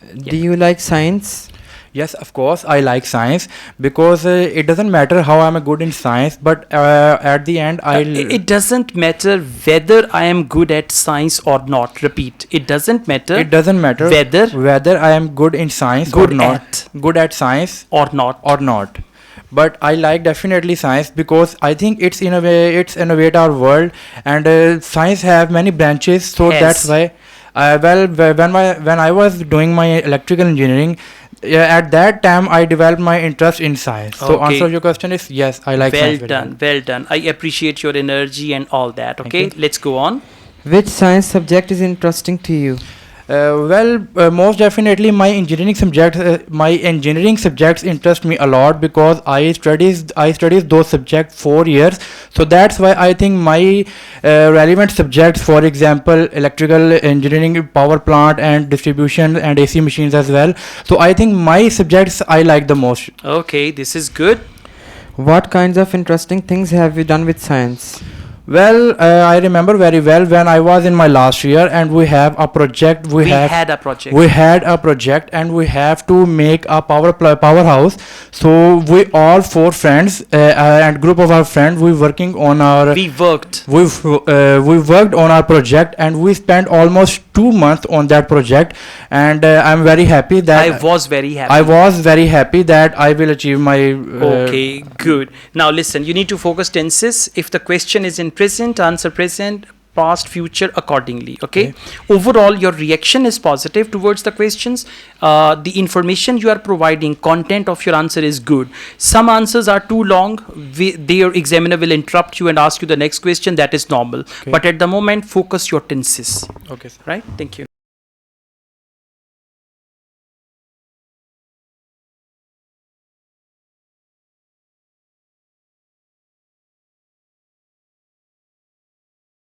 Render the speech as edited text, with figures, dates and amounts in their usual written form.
Do you like science? Yes, of course, I like science because it doesn't matter how I'm good in science, but at the end, It doesn't matter whether I am good at science or not. Repeat. It doesn't matter. It doesn't matter whether I am good in science or not. Good at science or not. But I like definitely science because I think it's innovate our world, and science have many branches. So that's why. When I was doing my electrical engineering, at that time I developed my interest in science. So answer your question is yes, I like science. Well done. I appreciate your energy and all that. Okay, let's go on. Which science subject is interesting to you? Most definitely my engineering subjects interest me a lot because I studied those subjects 4 years. So that's why I think my relevant subjects, for example, electrical engineering, power plant and distribution and AC machines as well. So I think my subjects I like the most. Okay, this is good. What kinds of interesting things have you done with science? Well, I remember very well when I was in my last year and we have a project. We had a project and we have to make a powerhouse. So we all four friends and group of our friends we worked on our project, and we spent almost 2 months on that project, and I'm very happy that I was very happy that I will achieve my okay, good. Now listen, you need to focus tenses. If the question is in present, answer present, past, future accordingly. Okay. Overall, your reaction is positive towards the questions. The information you are providing, content of your answer is good. Some answers are too long. Their examiner will interrupt you and ask you the next question. That is normal. But at the moment, focus your tenses. Okay, sir. Right? Thank you.